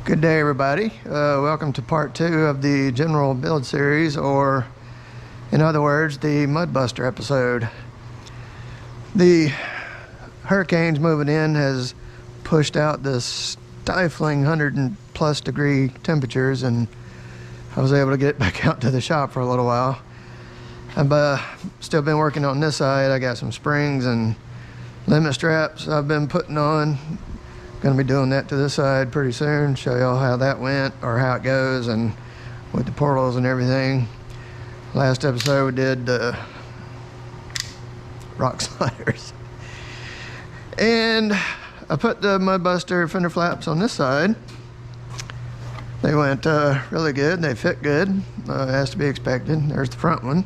Good day, everybody. Welcome to part 2 of the general build series, or in other words, the Mudbuster episode. The hurricanes moving in has pushed out the stifling 100+ degree temperatures, and I was able to get back out to the shop for a little while. I've still been working on this side. I got some springs and limit straps I've been putting on. Gonna be doing that to this side pretty soon, show y'all how that went, or how it goes, and with the portals and everything. Last episode we did rock sliders, and I put the Mudbuster fender flaps on this side. They went really good. They fit good, as to be expected. There's the front one.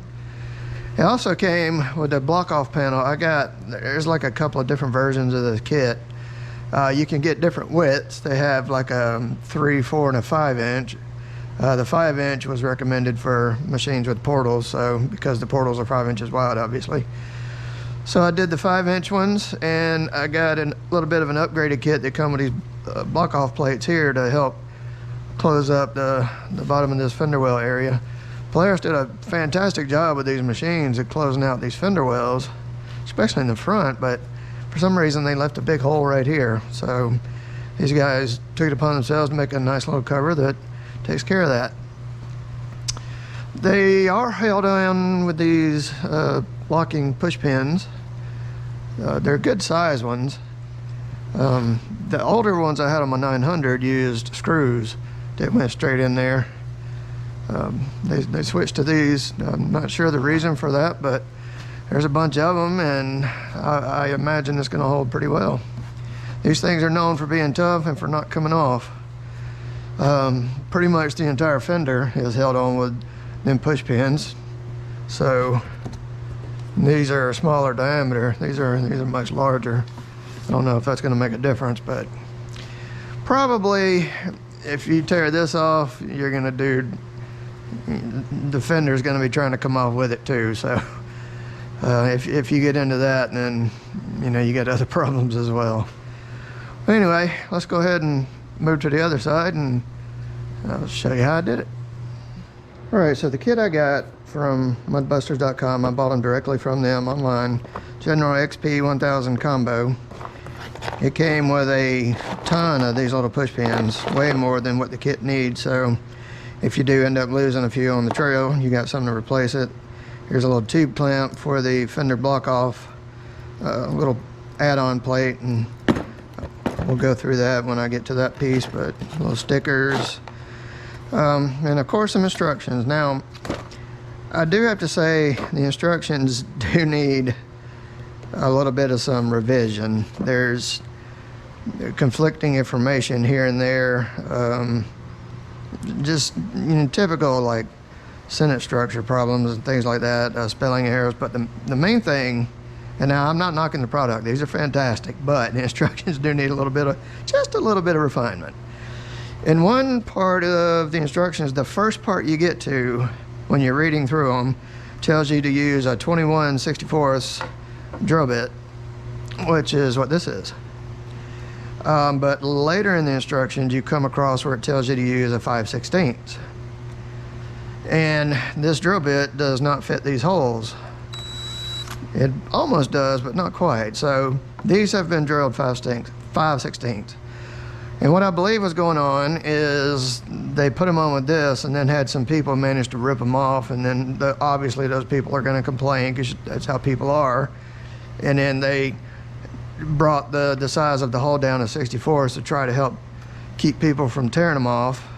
It also came with a block off panel. There's like a couple of different versions of the kit. You can get different widths. They have like a 3, 4, and a 5-inch. The 5-inch was recommended for machines with portals, so because the portals are 5 inches wide, obviously. So I did the 5-inch ones, and I got a little bit of an upgraded kit that come with these block off plates here to help close up the bottom of this fender well area. Polaris did a fantastic job with these machines at closing out these fender wells, especially in the front, but for some reason they left a big hole right here. So these guys took it upon themselves to make a nice little cover that takes care of that. They are held on with these locking push pins. They're good size ones. The older ones I had on my 900 used screws that went straight in there. They switched to these. I'm not sure the reason for that, but there's a bunch of them, and I imagine it's going to hold pretty well. These things are known for being tough and for not coming off. Pretty much the entire fender is held on with them push pins. So these are a smaller diameter. These are much larger. I don't know if that's going to make a difference, but probably if you tear this off, you're going to do, the fender's going to be trying to come off with it too. So if you get into that, then you got other problems as well. But anyway, let's go ahead and move to the other side, and I'll show you how I did it. All right, so the kit I got from mudbusters.com, I bought them directly from them online. General XP 1000 combo. It came with a ton of these little push pins, way more than what the kit needs. So if you do end up losing a few on the trail, you got something to replace it. Here's a little tube clamp for the fender block off, a little add-on plate, and we'll go through that when I get to that piece, but little stickers, and of course some instructions. Now, I do have to say the instructions do need a little bit of some revision. There's conflicting information here and there, just typical like sentence structure problems and things like that, spelling errors. But the main thing, and now I'm not knocking the product, these are fantastic, but the instructions do need just a little bit of refinement. In one part of the instructions, the first part you get to when you're reading through them tells you to use a 21/64 drill bit, which is what this is. But later in the instructions you come across where it tells you to use a 5/16. And this drill bit does not fit these holes. It almost does, but not quite. So these have been drilled 5/16. And what I believe was going on is they put them on with this, and then had some people manage to rip them off, and then obviously those people are going to complain because that's how people are. And then they brought the size of the hole down to 64s to try to help keep people from tearing them off.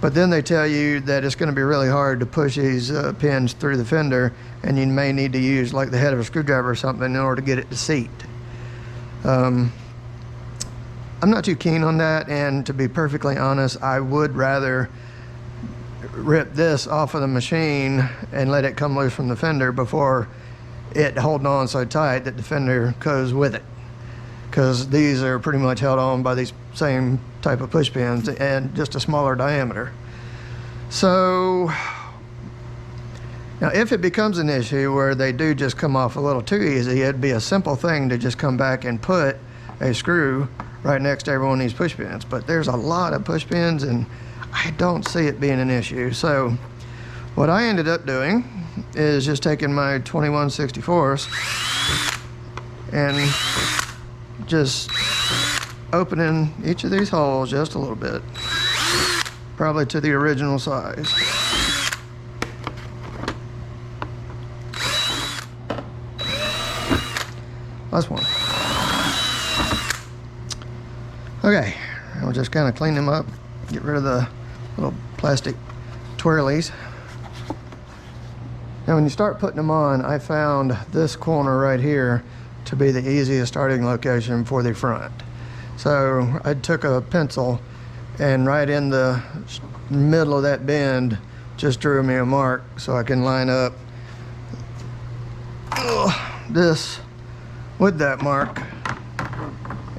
But then they tell you that it's going to be really hard to push these pins through the fender, and you may need to use like the head of a screwdriver or something in order to get it to seat. I'm not too keen on that, and to be perfectly honest, I would rather rip this off of the machine and let it come loose from the fender before it holding on so tight that the fender goes with it, because these are pretty much held on by these same type of push pins and just a smaller diameter. So now if it becomes an issue where they do just come off a little too easy, it'd be a simple thing to just come back and put a screw right next to every one of these push pins. But there's a lot of push pins and I don't see it being an issue. So what I ended up doing is just taking my 21/64 and just opening each of these holes just a little bit, probably to the original size. That's one. Okay, I'll just kind of clean them up, get rid of the little plastic twirlies. Now when you start putting them on, I found this corner right here to be the easiest starting location for the front. So I took a pencil and right in the middle of that bend just drew me a mark so I can line up this with that mark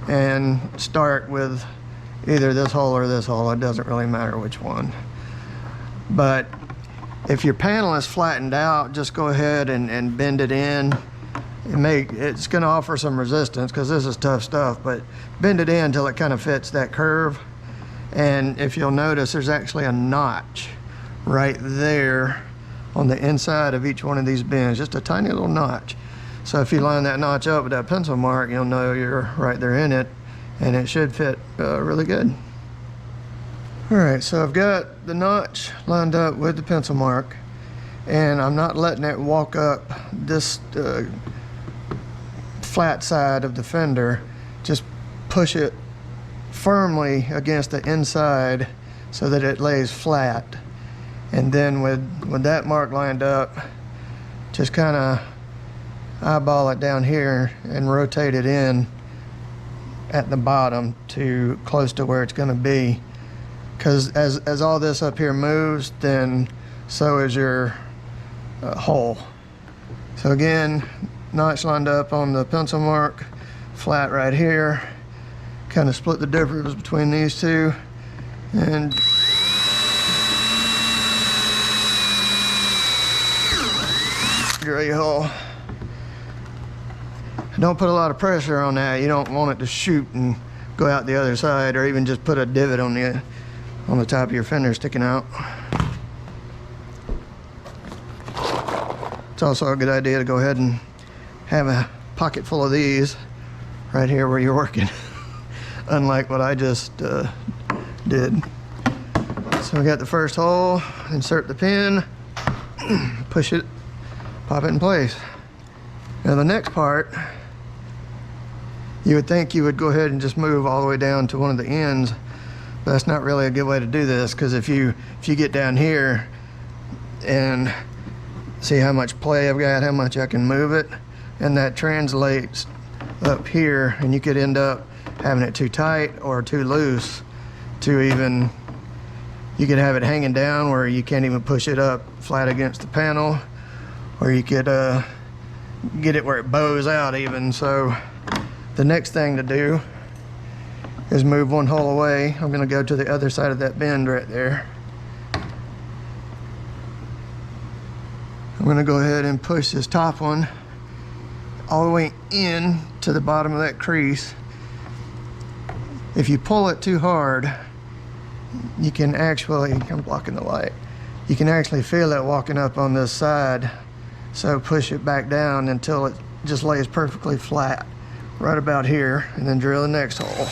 and start with either this hole or this hole. It doesn't really matter which one. But if your panel is flattened out, just go ahead and bend it in. It's going to offer some resistance because this is tough stuff, but bend it in until it kind of fits that curve. And if you'll notice, there's actually a notch right there on the inside of each one of these bends, just a tiny little notch. So if you line that notch up with that pencil mark, you'll know you're right there in it, and it should fit really good. All right, so I've got the notch lined up with the pencil mark, and I'm not letting it walk up this flat side of the fender. Just push it firmly against the inside so that it lays flat. And then with that mark lined up, just kind of eyeball it down here and rotate it in at the bottom to close to where it's going to be, because as all this up here moves, then so is your hole. So again, notch lined up on the pencil mark, flat right here, kind of split the difference between these two, and drill your hole. Don't put a lot of pressure on that. You don't want it to shoot and go out the other side, or even just put a divot on the top of your fender sticking out. It's also a good idea to go ahead and have a pocket full of these right here where you're working, unlike what I just did. So we got the first hole, insert the pin, push it, pop it in place. Now the next part, you would think you would go ahead and just move all the way down to one of the ends, but that's not really a good way to do this, because if you get down here and see how much play I've got, how much I can move it, and that translates up here, and you could end up having it too tight or too loose to even, you could have it hanging down where you can't even push it up flat against the panel, or you could get it where it bows out even. So the next thing to do is move one hole away. I'm going to go to the other side of that bend right there. I'm going to go ahead and push this top one all the way in to the bottom of that crease. If you pull it too hard, you can actually, I'm blocking the light, you can actually feel it walking up on this side. So push it back down until it just lays perfectly flat right about here, and then drill the next hole.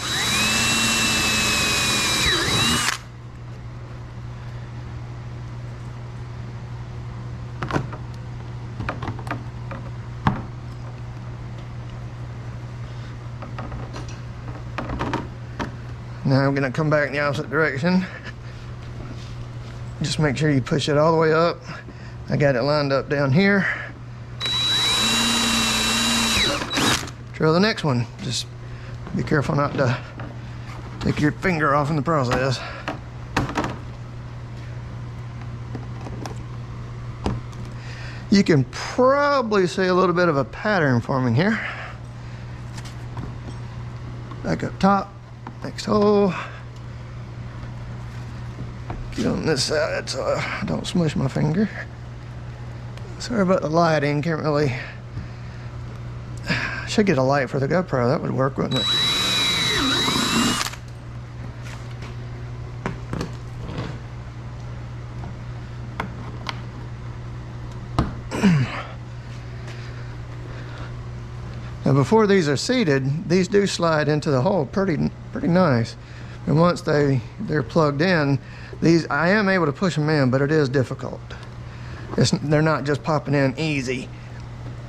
Now I'm going to come back in the opposite direction. Just make sure you push it all the way up. I got it lined up down here. Drill the next one. Just be careful not to take your finger off in the process. You can probably see a little bit of a pattern forming here. Back up top, next hole. Get on this side so I don't smush my finger. Sorry about the lighting, can't really, should get a light for the GoPro, that would work, wouldn't it? Now before these are seated, these do slide into the hole pretty nice. And once they're plugged in, these, I am able to push them in, but it is difficult. They're not just popping in easy.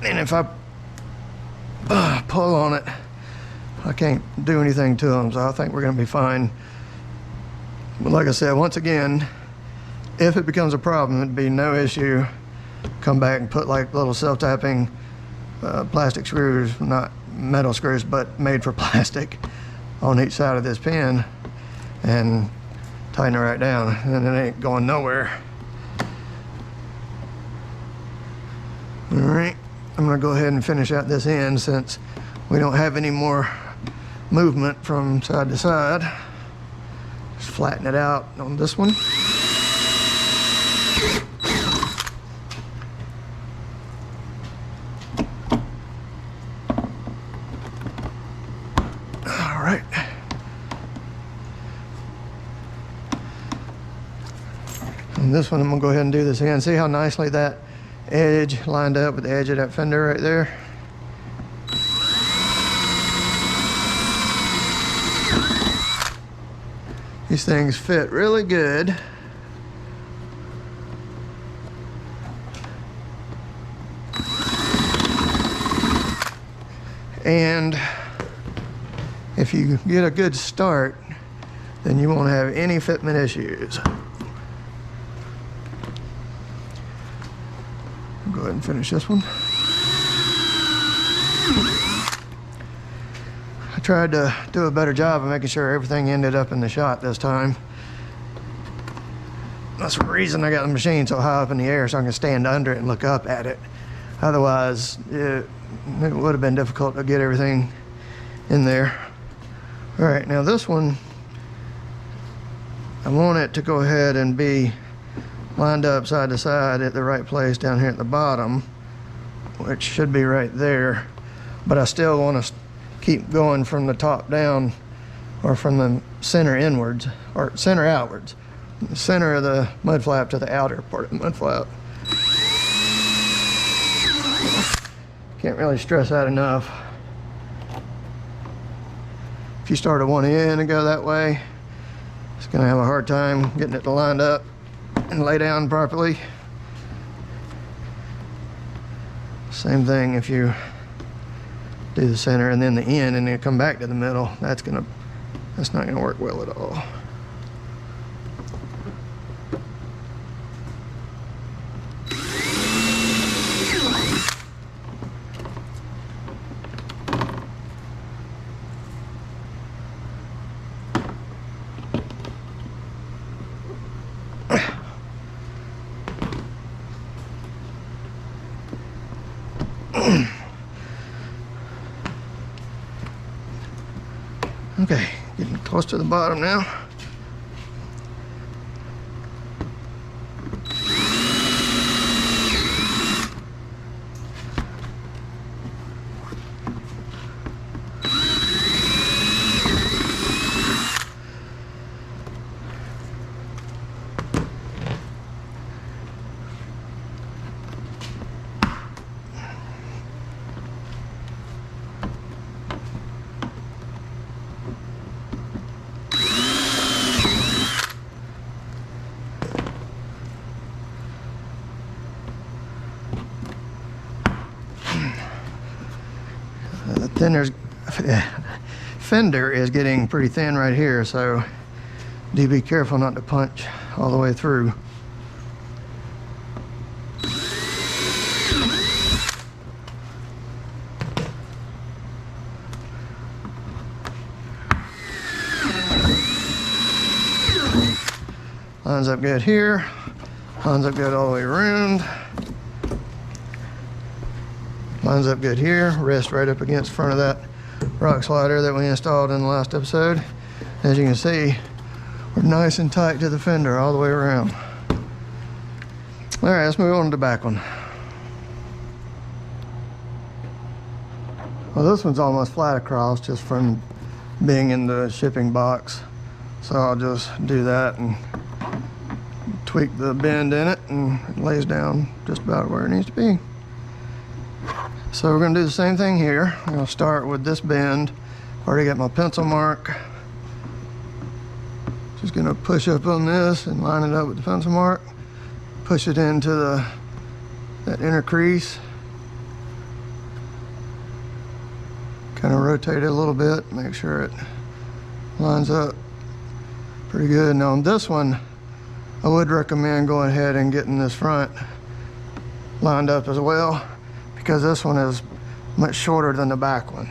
And if I pull on it, I can't do anything to them, so I think we're gonna be fine. But like I said, once again, if it becomes a problem, it'd be no issue. Come back and put like little self-tapping plastic screws, not metal screws, but made for plastic, on each side of this pin and tighten it right down, and it ain't going nowhere. All right, I'm gonna go ahead and finish out this end since we don't have any more movement from side to side. Just flatten it out on this one. And this one, I'm gonna go ahead and do this again. See how nicely that edge lined up with the edge of that fender right there? These things fit really good. And if you get a good start, then you won't have any fitment issues. Go ahead and finish this one. I tried to do a better job of making sure everything ended up in the shot this time. That's the reason I got the machine so high up in the air, so I can stand under it and look up at it. Otherwise, it would have been difficult to get everything in there. All right, now this one, I want it to go ahead and be lined up side to side at the right place down here at the bottom, which should be right there. But I still want to keep going from the top down, or from the center inwards, or center outwards. The center of the mud flap to the outer part of the mud flap. Can't really stress that enough. If you start at one end and go that way, it's gonna have a hard time getting it lined up and lay down properly. Same thing if you do the center and then the end and then come back to the middle. That's not gonna work well at all. Okay, getting close to the bottom now. Fender is getting pretty thin right here, so do be careful not to punch all the way through. Lines up good here, lines up good all the way around. Lines up good here, rest right up against the front of that rock slider that we installed in the last episode. As you can see, we're nice and tight to the fender all the way around. All right, let's move on to the back one. Well, this one's almost flat across just from being in the shipping box. So I'll just do that and tweak the bend in it, and it lays down just about where it needs to be. So we're going to do the same thing here. I'm going to start with this bend. Already got my pencil mark. Just going to push up on this and line it up with the pencil mark. Push it into that inner crease. Kind of rotate it a little bit, make sure it lines up pretty good. Now on this one, I would recommend going ahead and getting this front lined up as well, because this one is much shorter than the back one.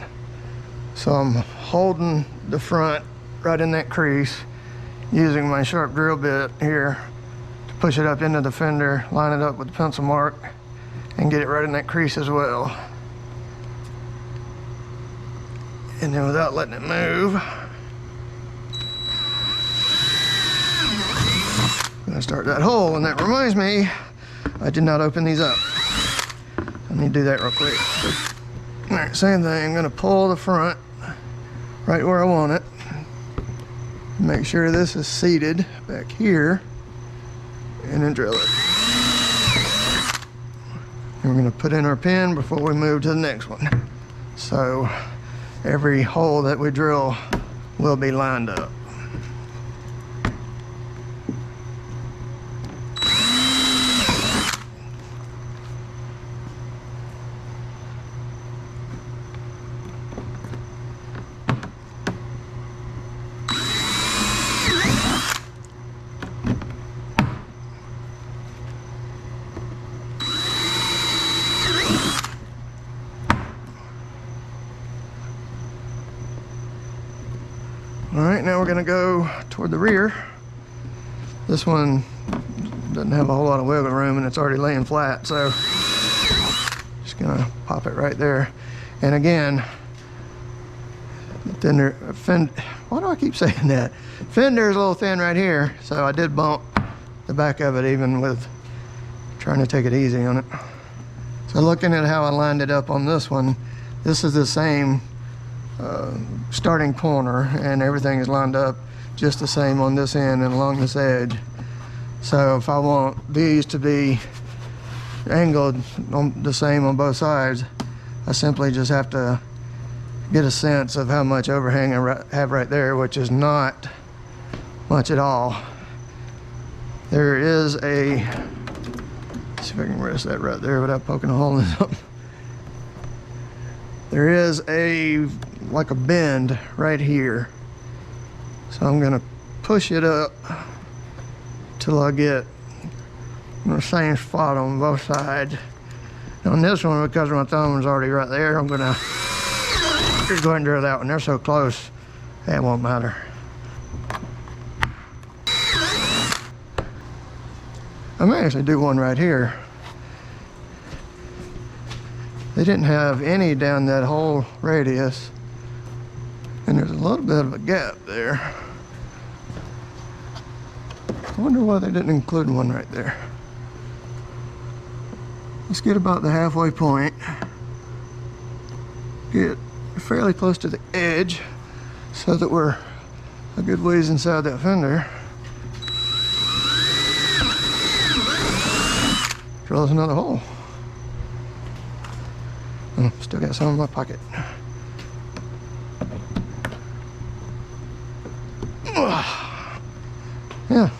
So I'm holding the front right in that crease, using my sharp drill bit here to push it up into the fender, line it up with the pencil mark, and get it right in that crease as well. And then without letting it move, I'm gonna start that hole. And that reminds me, I did not open these up. I need to do that real quick. All right, same thing. I'm gonna pull the front right where I want it. Make sure this is seated back here, and then drill it. And we're gonna put in our pin before we move to the next one. So every hole that we drill will be lined up. All right, now we're gonna go toward the rear. This one doesn't have a whole lot of wiggle room and it's already laying flat, so just gonna pop it right there. And again, why do I keep saying that? Fender is a little thin right here, so I did bump the back of it even with trying to take it easy on it. So looking at how I lined it up on this one, this is the same starting corner, and everything is lined up just the same on this end and along this edge. So if I want these to be angled on the same on both sides, I simply just have to get a sense of how much overhang I have right there, which is not much at all. There is a, let's see if I can rest that right there without poking a hole in something. There is like a bend right here. So I'm gonna push it up till I get the same spot on both sides. On this one, because my thumb is already right there, I'm gonna just go ahead and drill that one. They're so close, it won't matter. I may actually do one right here. They didn't have any down that whole radius, and there's a little bit of a gap there. I wonder why they didn't include one right there. Let's get about the halfway point, get fairly close to the edge so that we're a good ways inside that fender. Drill us another hole. Oh, still got some in my pocket. Yeah.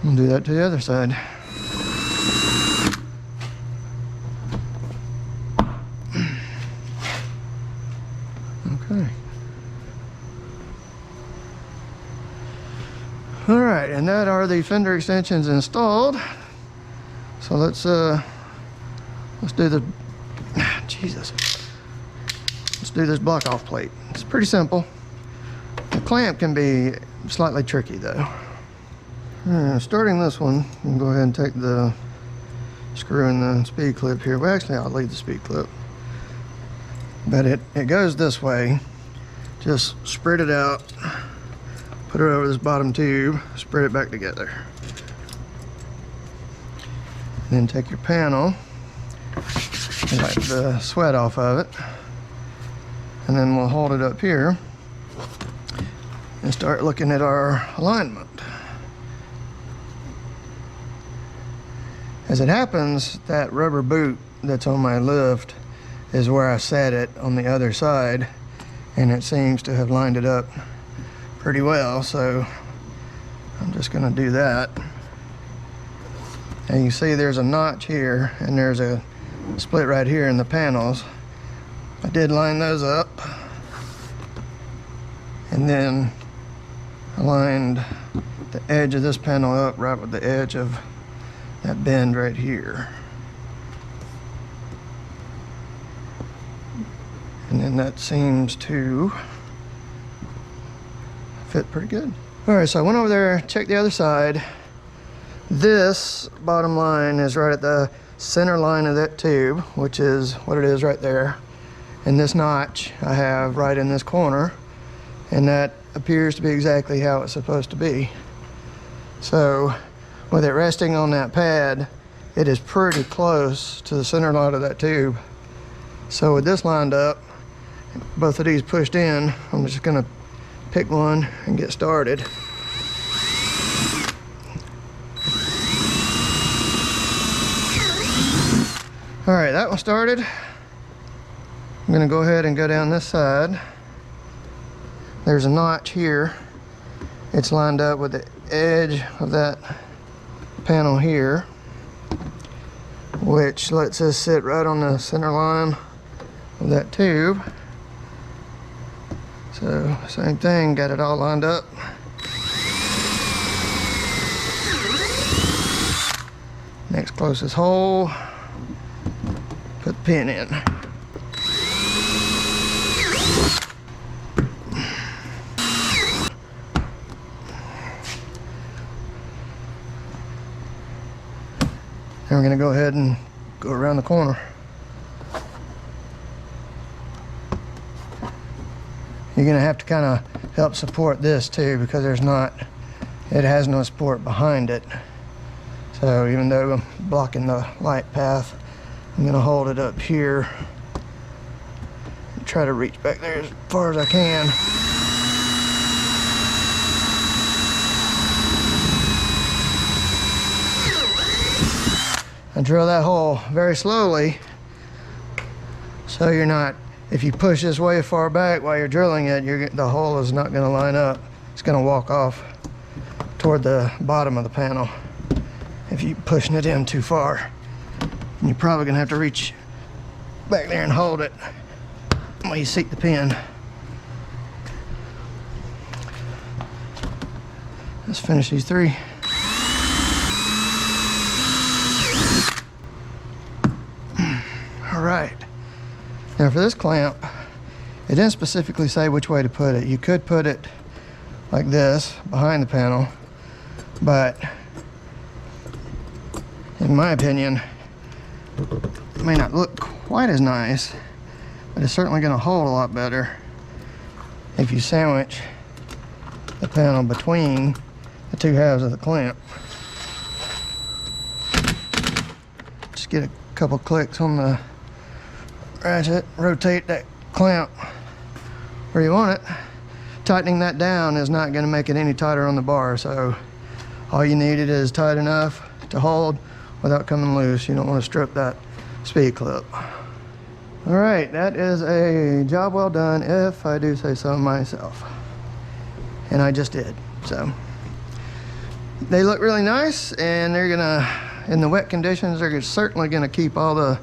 I'll do that to the other side. Okay. All right, and that are the fender extensions installed. So let's do the, Jesus. Let's do this block off plate. It's pretty simple. The clamp can be slightly tricky though. Starting this one, we'll go ahead and take the screw in the speed clip here. Well, actually, I'll leave the speed clip. But it goes this way. Just spread it out, put it over this bottom tube, spread it back together. Then take your panel wipe the sweat off of it. And then we'll hold it up here and start looking at our alignment. As it happens, that rubber boot that's on my lift is where I set it on the other side, and it seems to have lined it up pretty well, so I'm just going to do that. And you see there's a notch here and there's a split right here in the panels. I did line those up and then aligned the edge of this panel up right with the edge of that bend right here. And then that seems to fit pretty good. All right, so I went over there, checked the other side. This bottom line is right at the center line of that tube, which is what it is right there. And this notch I have right in this corner, and that appears to be exactly how it's supposed to be. So with it resting on that pad, it is pretty close to the center line of that tube. So with this lined up, both of these pushed in, I'm just gonna pick one and get started. All right, that one started. I'm gonna go ahead and go down this side. There's a notch here. It's lined up with the edge of that panel here, which lets us sit right on the center line of that tube. So same thing, got it all lined up. Next closest hole, put the pin in. Then we're going to go ahead and go around the corner. You're going to have to kind of help support this too, because it has no support behind it. So even though I'm blocking the light path, I'm going to hold it up here and try to reach back there as far as I can. I drill that hole very slowly, so you're not, if you push this way far back while you're drilling it, the hole is not going to line up. It's going to walk off toward the bottom of the panel if you're pushing it in too far. And you're probably going to have to reach back there and hold it while you seat the pin. Let's finish these three. All right. Now for this clamp, it didn't specifically say which way to put it. You could put it like this behind the panel, but in my opinion, it may not look quite as nice, but it's certainly going to hold a lot better if you sandwich the panel between the two halves of the clamp. Just get a couple clicks on the ratchet, rotate that clamp where you want it. Tightening that down is not going to make it any tighter on the bar, so all you need it is tight enough to hold without coming loose. You don't want to strip that speed clip. All right, that is a job well done, if I do say so myself. And I just did. So they look really nice, and they're gonna, in the wet conditions, they're certainly gonna keep all the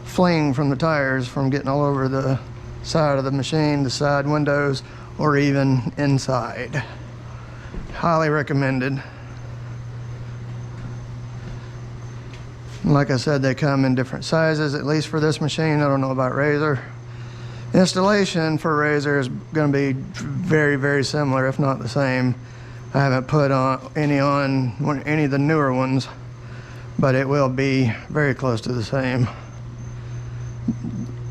fling from the tires from getting all over the side of the machine, the side windows, or even inside. Highly recommended. Like I said, they come in different sizes, at least for this machine. I don't know about Razor. Installation for Razor is going to be very, very similar, if not the same. I haven't put any of the newer ones, but it will be very close to the same.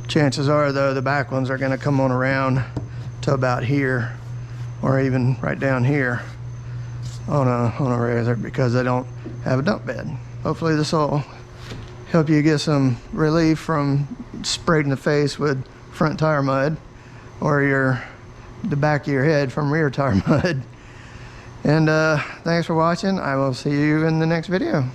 Chances are, though, the back ones are going to come on around to about here, or even right down here on a Razor, because they don't have a dump bed. Hopefully this will help you get some relief from sprayed in the face with front tire mud, or the back of your head from rear tire mud. And thanks for watching. I will see you in the next video.